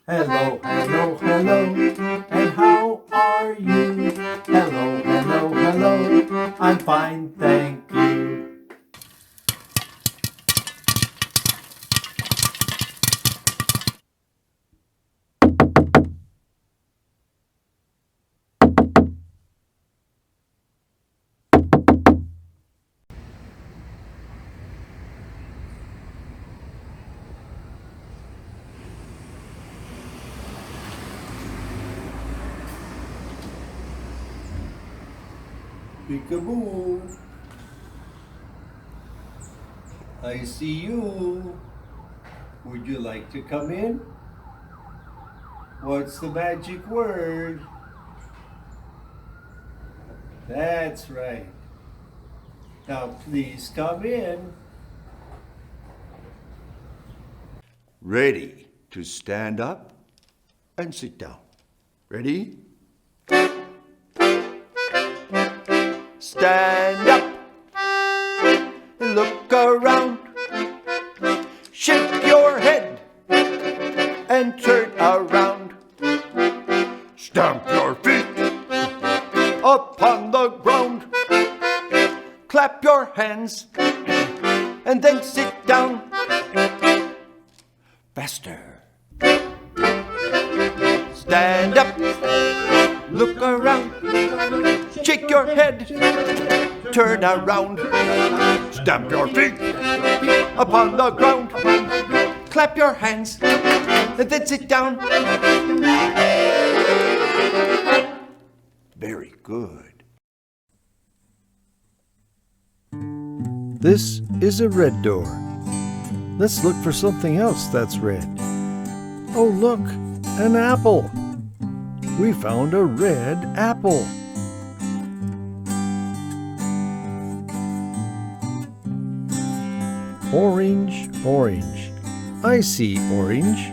Hello, hello, hello, and how are you? Hello, hello, hello, I'm fine, thank you. Peekaboo. I see you. Would you like to come in? What's the magic word? That's right. Now please come in. Ready to stand up and sit down. Ready? Stand up and look around. Shake your head and turn around. Stamp your feet upon the ground. Clap your hands and then sit down. Faster. Stand up, look around, shake your head, turn around, stamp your feet upon the ground, clap your hands, and then sit down. Very good. This is a red door. Let's look for something else that's red. Oh, look, an apple. We found a red apple. Orange, orange. I see orange.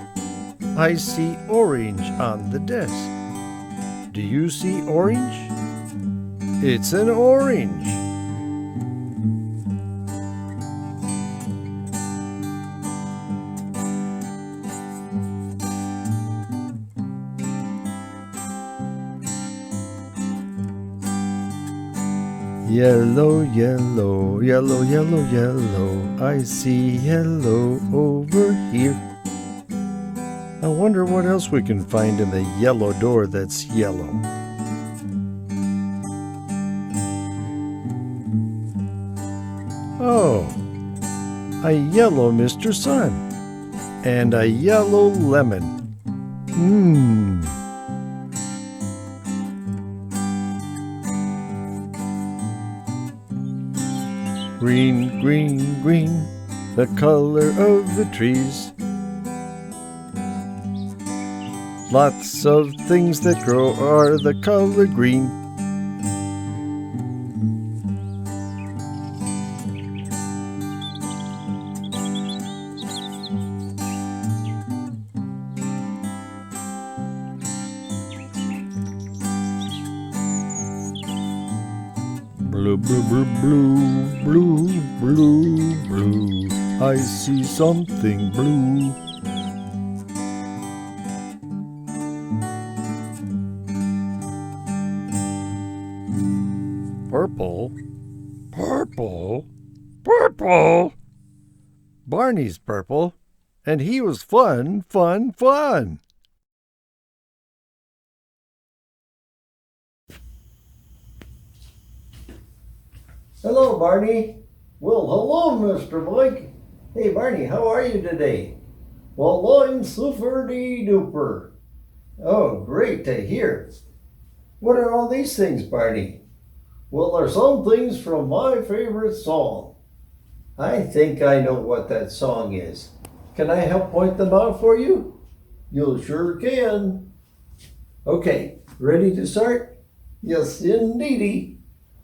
I see orange on the desk. Do you see orange? It's an orange. Yellow, yellow, yellow, yellow, yellow. I see yellow over here. I wonder what else we can find in the yellow door that's yellow. Oh, a yellow Mr. Sun and a yellow lemon. Mmm. Green, green, green, the color of the trees. Lots of things that grow are the color green. Blue, blue, blue, blue, blue, blue, blue. I see something blue. Purple, purple, purple. Barney's purple, and he was fun, fun, fun. Hello, Barney. Well, hello, Mr. Mike. Hey, Barney, how are you today? Well, I'm super-duper. Oh, great to hear. What are all these things, Barney? Well, they're some things from my favorite song. I think I know what that song is. Can I help point them out for you? You sure can. Okay, ready to start? Yes, indeedy.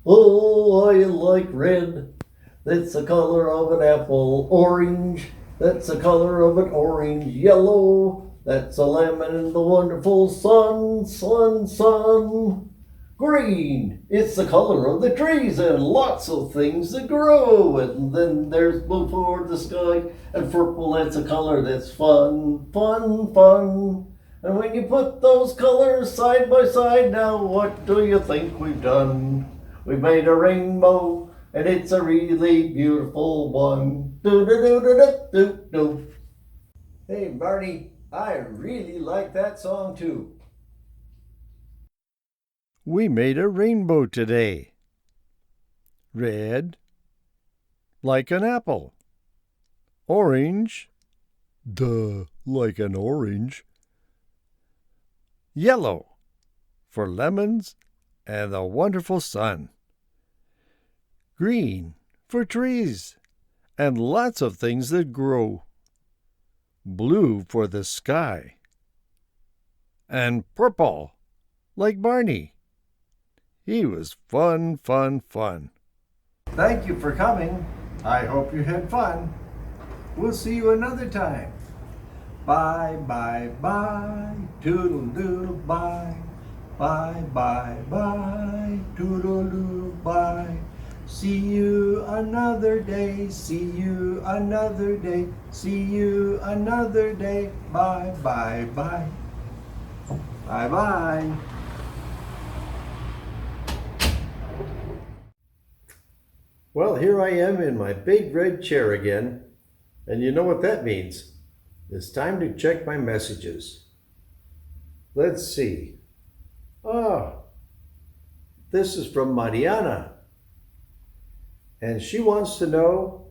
Oh, I like red. That's the color of an apple. Orange. That's the color of an orange. Yellow. That's a lemon in the wonderful sun, sun, sun. Green. It's the color of the trees and lots of things that grow. And then there's blue for the sky. And purple, that's a color that's fun, fun, fun. And when you put those colors side by side, now what do you think we've done? We've made a rainbow, and it's a really beautiful one. Do do do do do do do. Hey Barney, I really like that song too. We made a rainbow today. Red, like an apple. Orange, duh, like an orange. Yellow, for lemons and the wonderful sun. Green, for trees and lots of things that grow. Blue for the sky. And purple, like Barney. He was fun, fun, fun. Thank you for coming. I hope you had fun. We'll see you another time. Bye, bye, bye. Toodle doodle bye. Bye, bye, bye. Toodle doodle bye. See you another day. See you another day. See you another day. Bye, bye, bye. Bye, bye. Well, here I am in my big red chair again, and you know what that means. It's time to check my messages. Let's see. This is from Mariana, and she wants to know,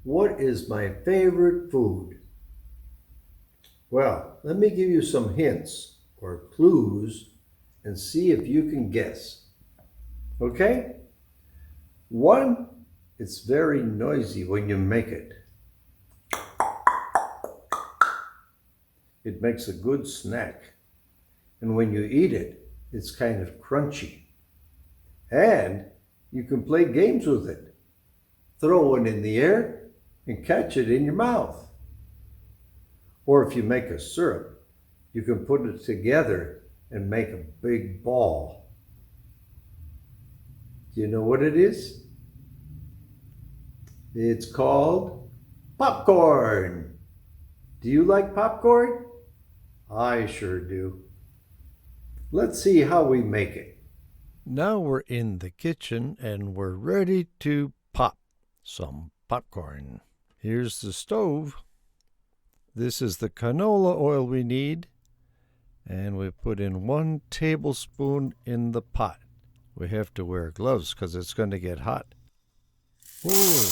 what is my favorite food? Well, let me give you some hints or clues and see if you can guess. Okay? 1, it's very noisy when you make it. It makes a good snack. And when you eat it, it's kind of crunchy. And you can play games with it. Throw it in the air and catch it in your mouth. Or if you make a syrup, you can put it together and make a big ball. Do you know what it is? It's called popcorn. Do you like popcorn? I sure do. Let's see how we make it. Now we're in the kitchen and we're ready to pop some popcorn. Here's the stove. This is the canola oil we need. And we put in 1 tablespoon in the pot. We have to wear gloves because it's going to get hot. Ooh.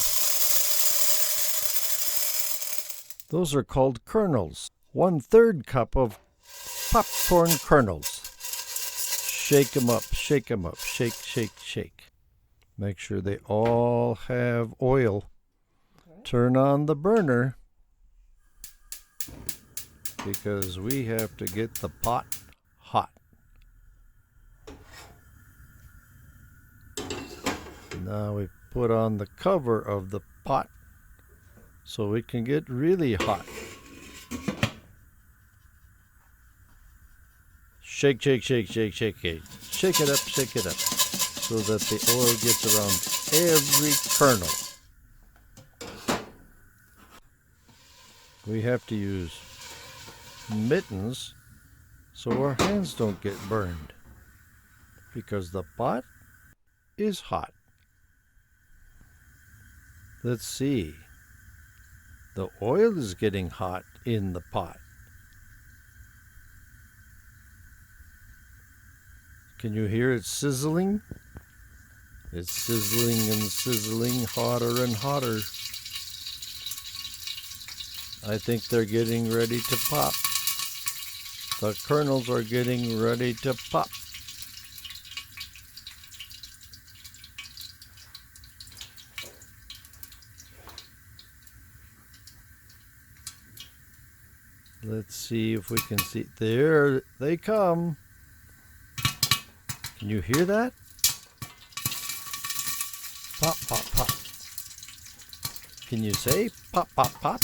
Those are called kernels. 1/3 cup of popcorn kernels. Shake them up, shake them up, shake, shake, shake. Make sure they all have oil. Turn on the burner because we have to get the pot hot. Now we put on the cover of the pot so it can get really hot. Shake, shake, shake, shake, shake it. Shake it up so that the oil gets around every kernel. We have to use mittens so our hands don't get burned because the pot is hot. Let's see. The oil is getting hot in the pot. Can you hear it sizzling? It's sizzling and sizzling, hotter and hotter. I think they're getting ready to pop. The kernels are getting ready to pop. Let's see if we can see. There they come. Can you hear that? Pop, pop, pop. Can you say pop, pop, pop?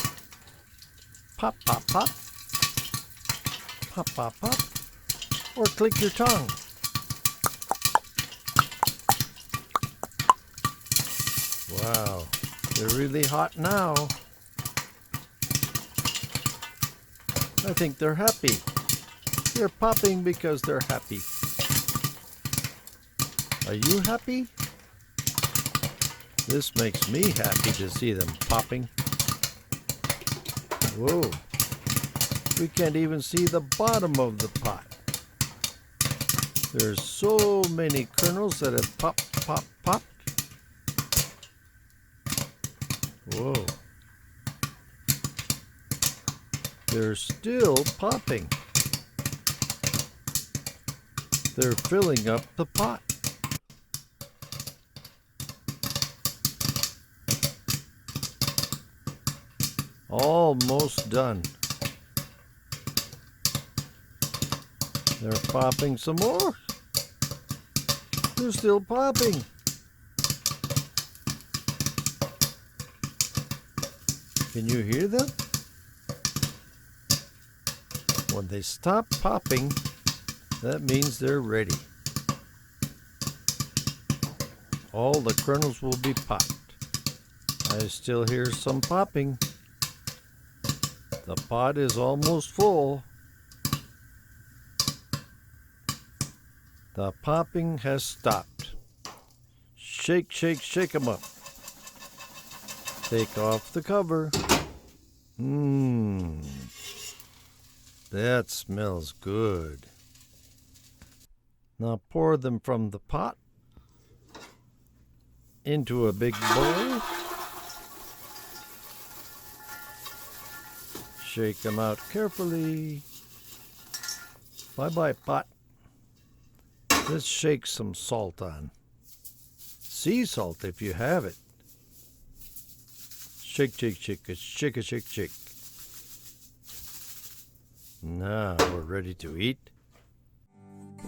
Pop, pop, pop. Pop, pop, pop. Or click your tongue. Wow, they're really hot now. I think they're happy. They're popping because they're happy. Are you happy? This makes me happy to see them popping. Whoa. We can't even see the bottom of the pot. There's so many kernels that have popped, popped, popped. Whoa. They're still popping. They're filling up the pot. Almost done. They're popping some more. They're still popping. Can you hear them? When they stop popping, that means they're ready. All the kernels will be popped. I still hear some popping. The pot is almost full. The popping has stopped. Shake, shake, shake them up. Take off the cover. That smells good. Now pour them from the pot into a big bowl. Shake them out carefully. Bye-bye, pot. Let's shake some salt on. Sea salt if you have it. Shake, shake, shake, shake, shake, shake. Now we're ready to eat.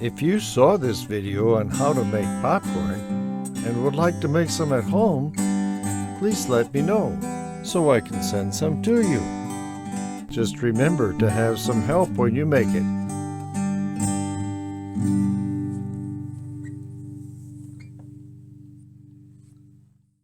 If you saw this video on how to make popcorn and would like to make some at home, please let me know so I can send some to you. Just remember to have some help when you make it.